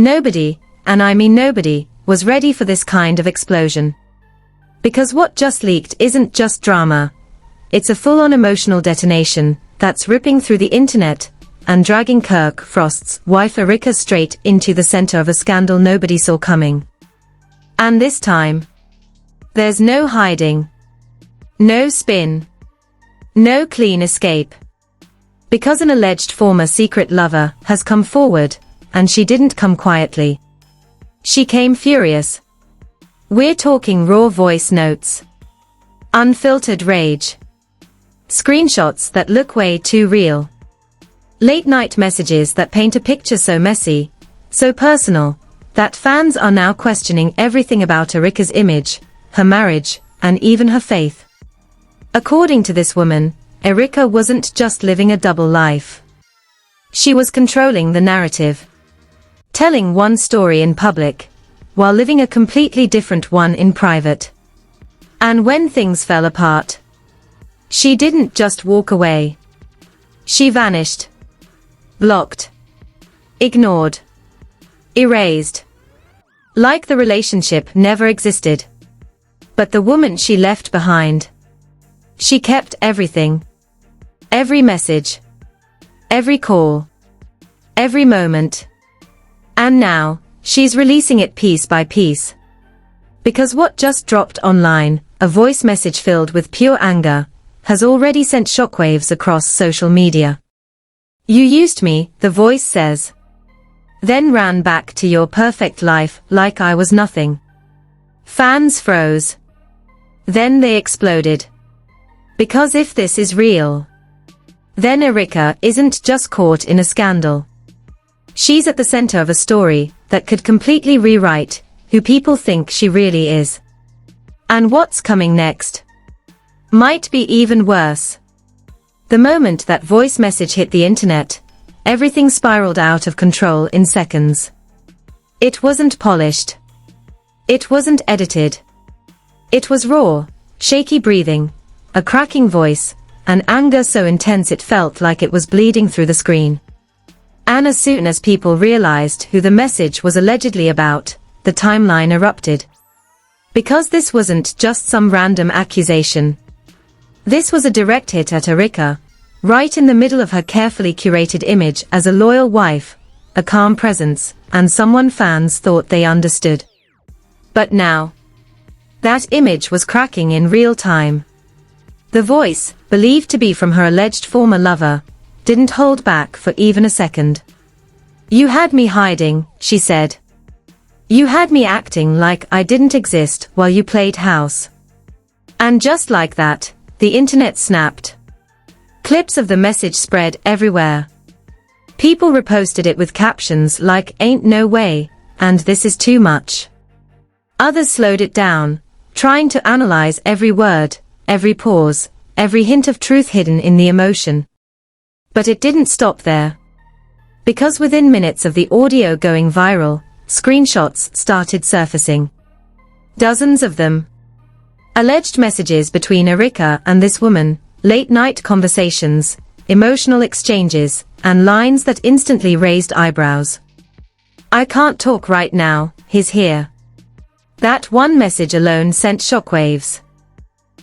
Nobody, and I mean nobody, was ready for this kind of explosion. Because what just leaked isn't just drama. It's a full-on emotional detonation that's ripping through the internet and dragging Kirk Frost's wife Erika straight into the center of a scandal nobody saw coming. And this time, there's no hiding, no spin, no clean escape. Because an alleged former secret lover has come forward, and she didn't come quietly. She came furious. We're talking raw voice notes, unfiltered rage, screenshots that look way too real, late-night messages that paint a picture so messy, so personal, that fans are now questioning everything about Erika's image, her marriage, and even her faith. According to this woman, Erika wasn't just living a double life. She was controlling the narrative, telling one story in public, while living a completely different one in private. And when things fell apart, she didn't just walk away. She vanished, blocked, ignored, erased. Like the relationship never existed. But the woman she left behind, she kept everything. Every message, every call, every moment. And now, she's releasing it piece by piece. Because what just dropped online, a voice message filled with pure anger, has already sent shockwaves across social media. You used me, the voice says. Then ran back to your perfect life like I was nothing. Fans froze. Then they exploded. Because if this is real, then Erika isn't just caught in a scandal. She's at the center of a story that could completely rewrite who people think she really is. And what's coming next might be even worse. The moment that voice message hit the internet, everything spiraled out of control in seconds. It wasn't polished. It wasn't edited. It was raw, shaky breathing, a cracking voice, and anger so intense it felt like it was bleeding through the screen. And as soon as people realized who the message was allegedly about, the timeline erupted. Because this wasn't just some random accusation. This was a direct hit at Erika, right in the middle of her carefully curated image as a loyal wife, a calm presence, and someone fans thought they understood. But now, that image was cracking in real time. The voice, believed to be from her alleged former lover, didn't hold back for even a second. You had me hiding, she said. You had me acting like I didn't exist while you played house. And just like that, the internet snapped. Clips of the message spread everywhere. People reposted it with captions like "Ain't no way," and "This is too much." Others slowed it down, trying to analyze every word, every pause, every hint of truth hidden in the emotion. But it didn't stop there. Because within minutes of the audio going viral, screenshots started surfacing. Dozens of them. Alleged messages between Erika and this woman, late-night conversations, emotional exchanges, and lines that instantly raised eyebrows. I can't talk right now, he's here. That one message alone sent shockwaves.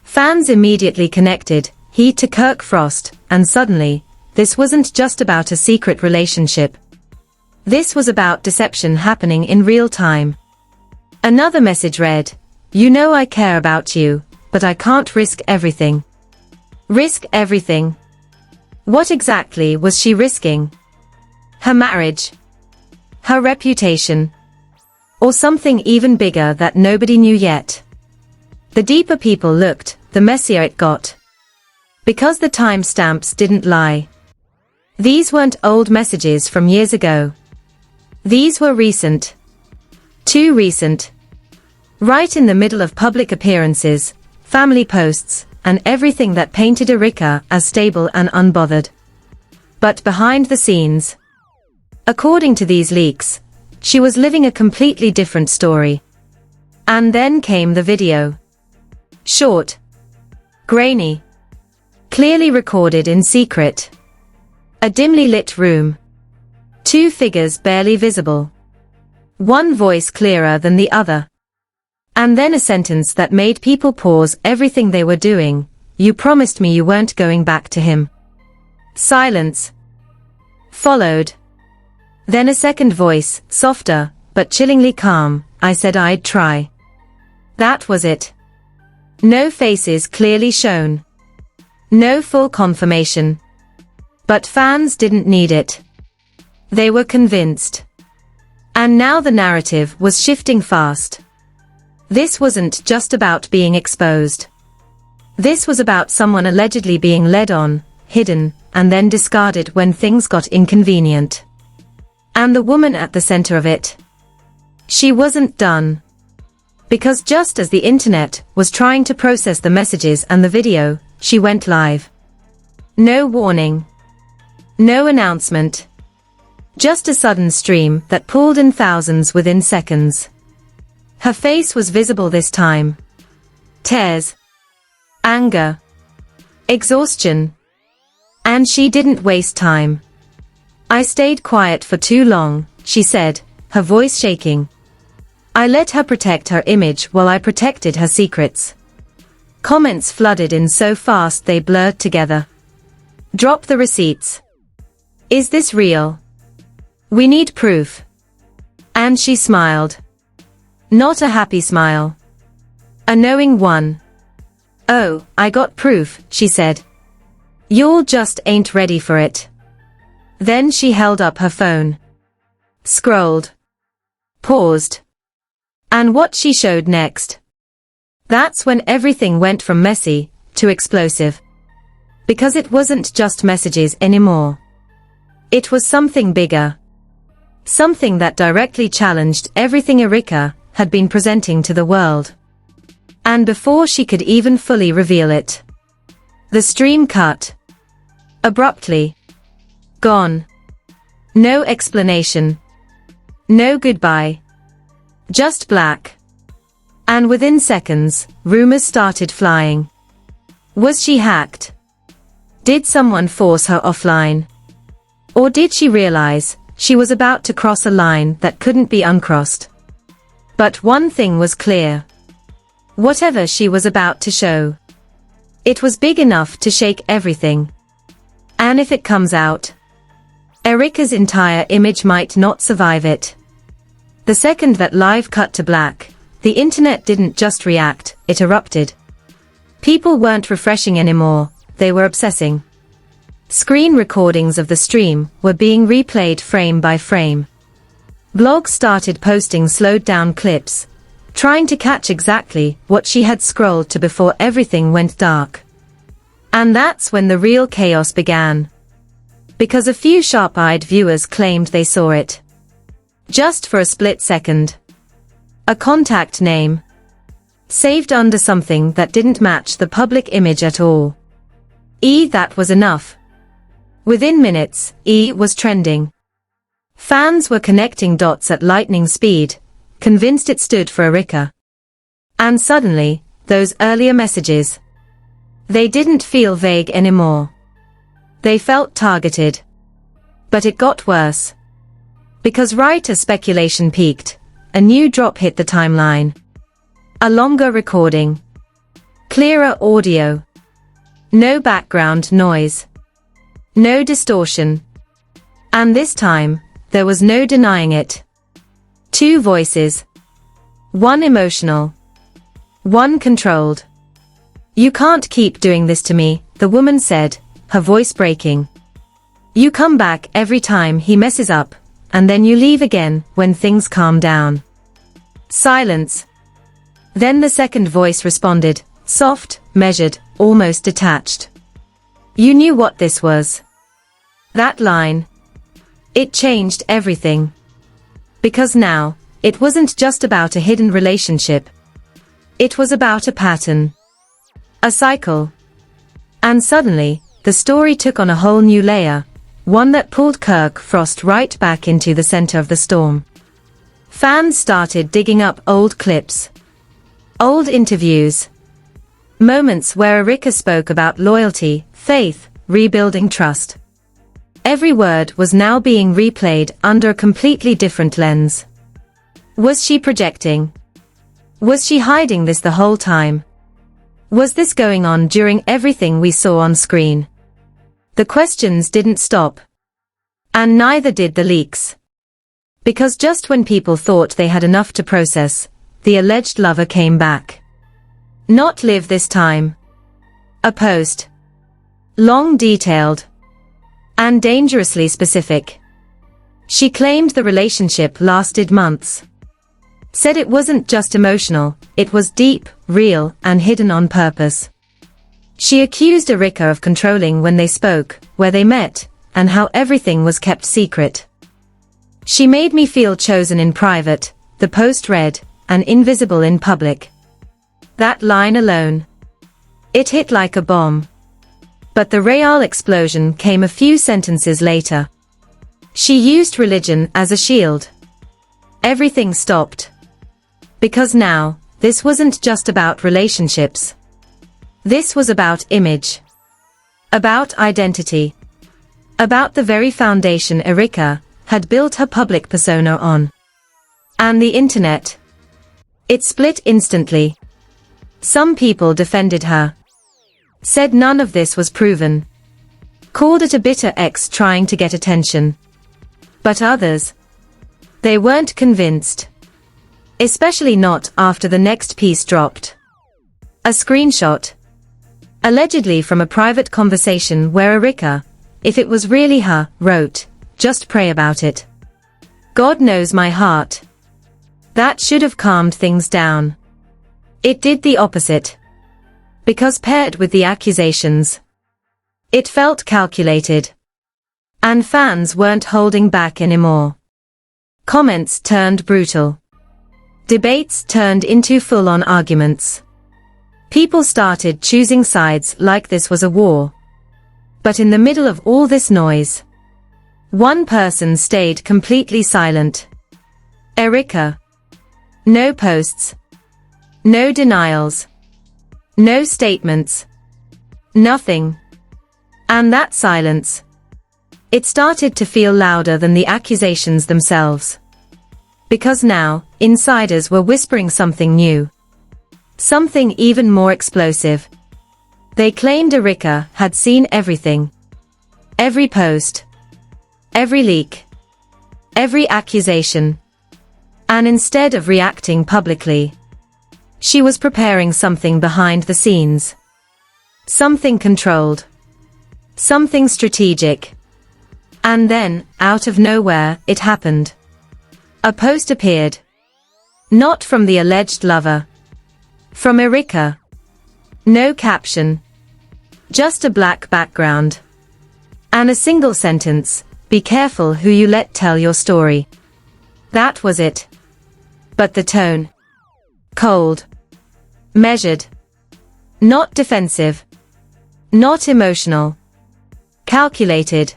Fans immediately connected he to Kirk Frost, and suddenly, this wasn't just about a secret relationship. This was about deception happening in real time. Another message read, "You know I care about you, but I can't risk everything." Risk everything. What exactly was she risking? Her marriage? Her reputation? Or something even bigger that nobody knew yet? The deeper people looked, the messier it got. Because the timestamps didn't lie. These weren't old messages from years ago. These were recent. Too recent. Right in the middle of public appearances, family posts, and everything that painted Erika as stable and unbothered. But behind the scenes, according to these leaks, she was living a completely different story. And then came the video. Short. Grainy. Clearly recorded in secret. A dimly lit room. Two figures barely visible. One voice clearer than the other. And then a sentence that made people pause everything they were doing. "You promised me you weren't going back to him." Silence followed. Then a second voice, softer, but chillingly calm. "I said I'd try." That was it. No faces clearly shown. No full confirmation. But fans didn't need it. They were convinced. And now the narrative was shifting fast. This wasn't just about being exposed. This was about someone allegedly being led on, hidden, and then discarded when things got inconvenient. And the woman at the center of it. She wasn't done. Because just as the internet was trying to process the messages and the video, she went live. No warning. No announcement. Just a sudden stream that pulled in thousands within seconds. Her face was visible this time. Tears. Anger. Exhaustion. And she didn't waste time. "I stayed quiet for too long," she said, her voice shaking. "I let her protect her image while I protected her secrets." Comments flooded in so fast they blurred together. "Drop the receipts. Is this real? We need proof." And she smiled. Not a happy smile. A knowing one. "Oh, I got proof," she said. "Y'all just ain't ready for it." Then she held up her phone. Scrolled. Paused. And what she showed next. That's when everything went from messy to explosive. Because it wasn't just messages anymore. It was something bigger. Something that directly challenged everything Erika had been presenting to the world. And before she could even fully reveal it, the stream cut. Abruptly. Gone. No explanation. No goodbye. Just black. And within seconds, rumors started flying. Was she hacked? Did someone force her offline? Or did she realize she was about to cross a line that couldn't be uncrossed? But one thing was clear. Whatever she was about to show, it was big enough to shake everything. And if it comes out, Erika's entire image might not survive it. The second that live cut to black, the internet didn't just react, it erupted. People weren't refreshing anymore, they were obsessing. Screen recordings of the stream were being replayed frame by frame. Blogs started posting slowed-down clips, trying to catch exactly what she had scrolled to before everything went dark. And that's when the real chaos began. Because a few sharp-eyed viewers claimed they saw it. Just for a split second. A contact name. Saved under something that didn't match the public image at all. That was enough. Within minutes, was trending. Fans were connecting dots at lightning speed, convinced it stood for Erika. And suddenly, those earlier messages. They didn't feel vague anymore. They felt targeted. But it got worse. Because right as speculation peaked, a new drop hit the timeline. A longer recording. Clearer audio. No background noise. No distortion. And this time, there was no denying it. Two voices. One emotional. One controlled. "You can't keep doing this to me," the woman said, her voice breaking. "You come back every time he messes up, and then you leave again when things calm down." Silence. Then the second voice responded, soft, measured, almost detached. "You knew what this was." That line. It changed everything. Because now, it wasn't just about a hidden relationship. It was about a pattern. A cycle. And suddenly, the story took on a whole new layer, one that pulled Kirk Frost right back into the center of the storm. Fans started digging up old clips. Old interviews. Moments where Erika spoke about loyalty, faith, rebuilding trust. Every word was now being replayed under a completely different lens. Was she projecting? Was she hiding this the whole time? Was this going on during everything we saw on screen? The questions didn't stop. And neither did the leaks. Because just when people thought they had enough to process, the alleged lover came back. Not live this time. A post. Long, detailed. And dangerously specific. She claimed the relationship lasted months. Said it wasn't just emotional, it was deep, real, and hidden on purpose. She accused Erika of controlling when they spoke, where they met, and how everything was kept secret. She made me feel chosen in private, the post read, and invisible in public. That line alone. It hit like a bomb. But the real explosion came a few sentences later. She used religion as a shield. Everything stopped. Because now, this wasn't just about relationships. This was about image. About identity. About the very foundation Erika had built her public persona on. And the internet. It split instantly. Some people defended her. Said none of this was proven. Called it a bitter ex trying to get attention. But others, they weren't convinced. Especially not after the next piece dropped. A screenshot. Allegedly from a private conversation where Erika, if it was really her, wrote, "Just pray about it. God knows my heart." That should have calmed things down. It did the opposite. Because paired with the accusations, it felt calculated. And fans weren't holding back anymore. Comments turned brutal. Debates turned into full-on arguments. People started choosing sides like this was a war. But in the middle of all this noise, one person stayed completely silent. Erika. No posts. No denials. No statements. Nothing. And that silence. It started to feel louder than the accusations themselves. Because now, insiders were whispering something new. Something even more explosive. They claimed Erika had seen everything. Every post. Every leak. Every accusation. And instead of reacting publicly, she was preparing something behind the scenes. Something controlled. Something strategic. And then, out of nowhere, it happened. A post appeared. Not from the alleged lover. From Erika. No caption. Just a black background. And a single sentence, "Be careful who you let tell your story." That was it. But the tone. Cold. Measured. Not defensive. Not emotional. Calculated.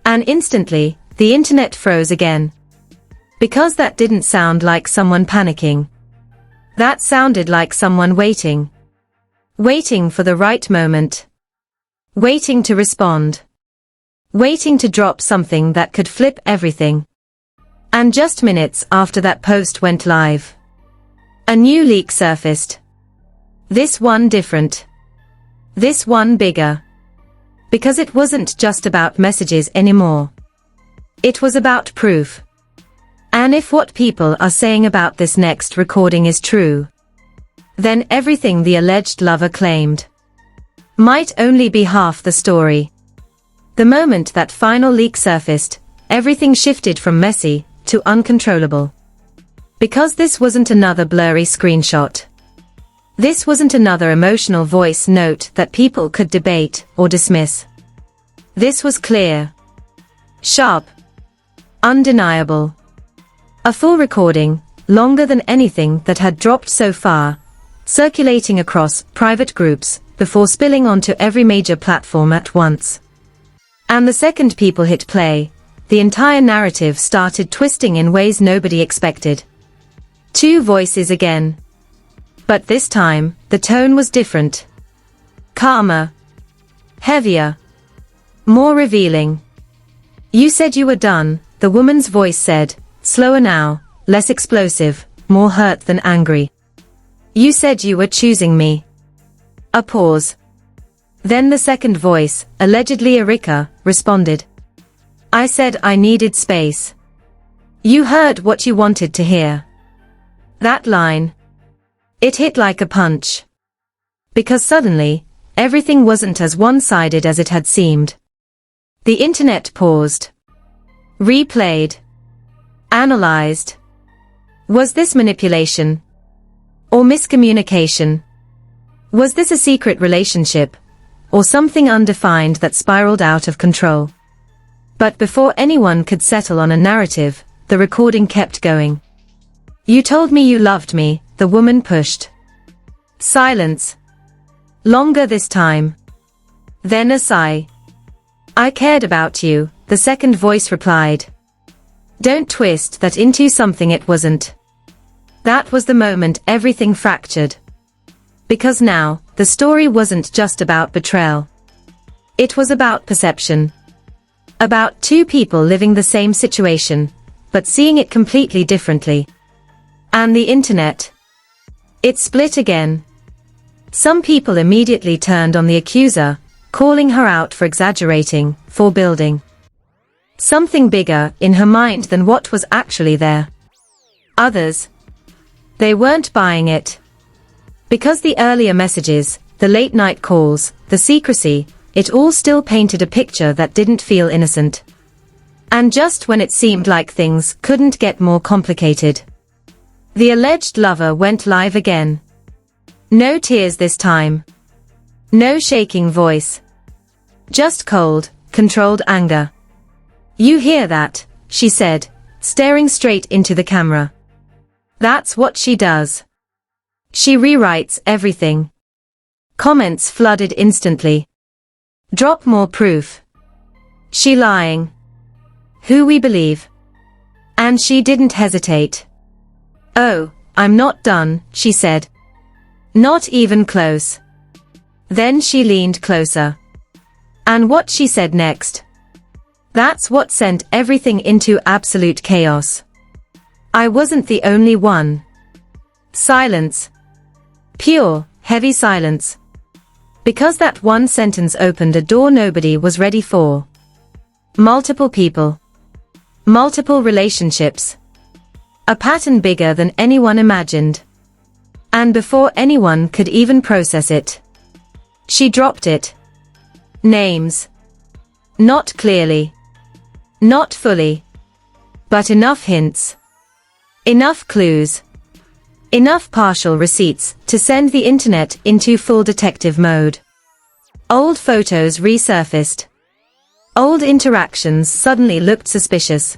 And instantly, the internet froze again. Because that didn't sound like someone panicking. That sounded like someone waiting. Waiting for the right moment. Waiting to respond. Waiting to drop something that could flip everything. And just minutes after that post went live, a new leak surfaced. This one different. This one bigger. Because it wasn't just about messages anymore. It was about proof. And if what people are saying about this next recording is true, then everything the alleged lover claimed might only be half the story. The moment that final leak surfaced, everything shifted from messy to uncontrollable. Because this wasn't another blurry screenshot. This wasn't another emotional voice note that people could debate or dismiss. This was clear. Sharp. Undeniable. A full recording, longer than anything that had dropped so far, circulating across private groups, before spilling onto every major platform at once. And the second people hit play, the entire narrative started twisting in ways nobody expected. Two voices again. But this time, the tone was different. Calmer. Heavier. More revealing. "You said you were done," the woman's voice said, slower now, less explosive, more hurt than angry. You said you were choosing me. A pause. Then the second voice, allegedly Erika, responded. I said I needed space. You heard what you wanted to hear. That line. It hit like a punch. Because suddenly, everything wasn't as one-sided as it had seemed. The internet paused. Replayed. Analyzed. Was this manipulation? Or miscommunication? Was this a secret relationship? Or something undefined that spiraled out of control? But before anyone could settle on a narrative, the recording kept going. You told me you loved me, the woman pushed. Silence. Longer this time. Then a sigh. I cared about you, the second voice replied. Don't twist that into something it wasn't. That was the moment everything fractured. Because now, the story wasn't just about betrayal. It was about perception. About two people living the same situation, but seeing it completely differently. And the internet. It split again. Some people immediately turned on the accuser, calling her out for exaggerating, for building something bigger in her mind than what was actually there. Others. They weren't buying it. Because the earlier messages, the late-night calls, the secrecy, it all still painted a picture that didn't feel innocent. And just when it seemed like things couldn't get more complicated, the alleged lover went live again. No tears this time. No shaking voice. Just cold, controlled anger. You hear that, she said, staring straight into the camera. That's what she does. She rewrites everything. Comments flooded instantly. Drop more proof. She lying. Who we believe. And she didn't hesitate. Oh, I'm not done, she said. Not even close. Then she leaned closer. And what she said next? That's what sent everything into absolute chaos. I wasn't the only one. Silence. Pure, heavy silence. Because that one sentence opened a door nobody was ready for. Multiple people. Multiple relationships. A pattern bigger than anyone imagined. And before anyone could even process it, she dropped it. Names. Not clearly. Not fully. But enough hints. Enough clues. Enough partial receipts to send the internet into full detective mode. Old photos resurfaced. Old interactions suddenly looked suspicious.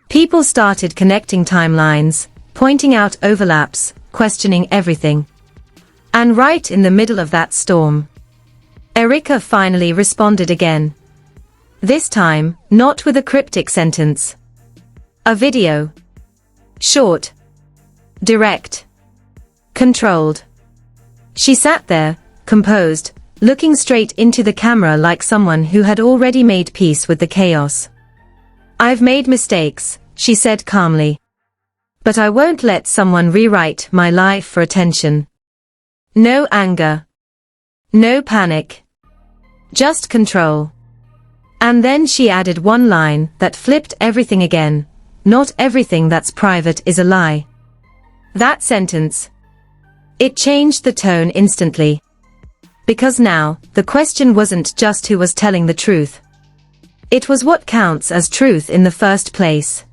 People started connecting timelines, pointing out overlaps, questioning everything. And right in the middle of that storm, Erika finally responded again. This time, not with a cryptic sentence. A video. Short. Direct. Controlled. She sat there, composed, looking straight into the camera like someone who had already made peace with the chaos. I've made mistakes, she said calmly. But I won't let someone rewrite my life for attention. No anger. No panic. Just control. And then she added one line that flipped everything again. Not everything that's private is a lie. That sentence. It changed the tone instantly. Because now, the question wasn't just who was telling the truth. It was what counts as truth in the first place.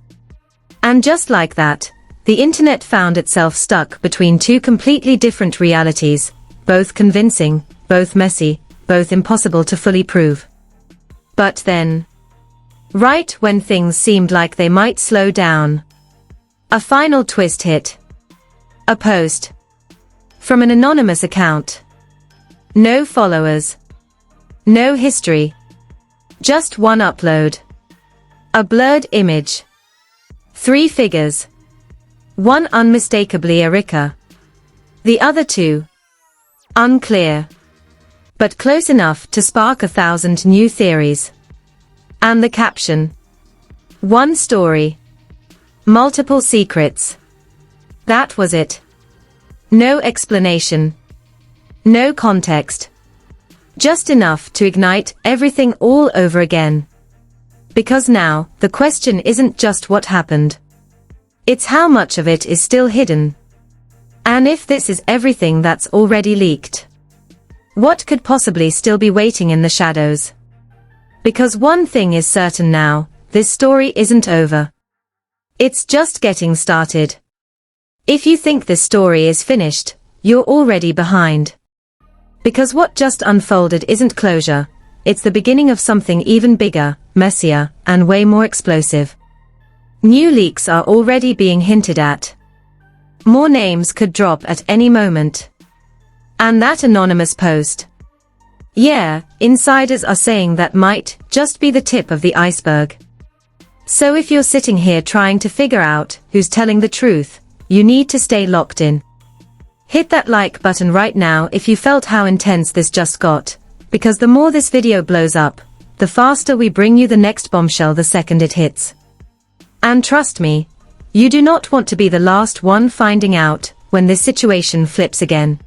And just like that, the internet found itself stuck between two completely different realities, both convincing, both messy, both impossible to fully prove. But then, right when things seemed like they might slow down, a final twist hit. A post. From an anonymous account. No followers. No history. Just one upload. A blurred image. 3 figures. One unmistakably Erika. The other 2. Unclear. But close enough to spark 1,000 new theories. And the caption. One story. Multiple secrets. That was it. No explanation. No context. Just enough to ignite everything all over again. Because now, the question isn't just what happened. It's how much of it is still hidden. And if this is everything that's already leaked, what could possibly still be waiting in the shadows? Because one thing is certain now, this story isn't over. It's just getting started. If you think this story is finished, you're already behind. Because what just unfolded isn't closure, it's the beginning of something even bigger, messier, and way more explosive. New leaks are already being hinted at. More names could drop at any moment. And that anonymous post. Yeah, insiders are saying that might just be the tip of the iceberg. So if you're sitting here trying to figure out who's telling the truth, you need to stay locked in. Hit that like button right now if you felt how intense this just got, because the more this video blows up, the faster we bring you the next bombshell the second it hits. And trust me, you do not want to be the last one finding out when this situation flips again.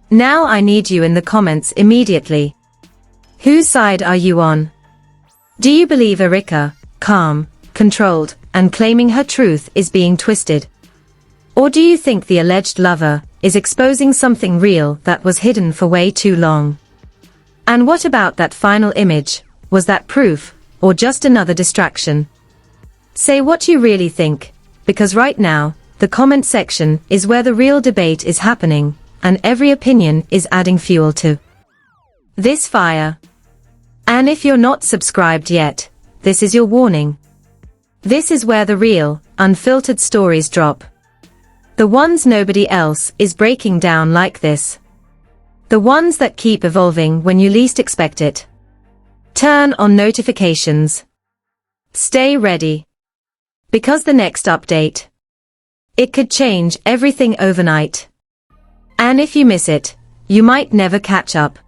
Now I need you in the comments immediately. Whose side are you on? Do you believe Erika, calm, controlled, and claiming her truth is being twisted? Or do you think the alleged lover is exposing something real that was hidden for way too long? And what about that final image? Was that proof, or just another distraction? Say what you really think, because right now, the comment section is where the real debate is happening, and every opinion is adding fuel to this fire. And if you're not subscribed yet, this is your warning. This is where the real, unfiltered stories drop. The ones nobody else is breaking down like this. The ones that keep evolving when you least expect it. Turn on notifications. Stay ready. Because the next update, it could change everything overnight. And if you miss it, you might never catch up.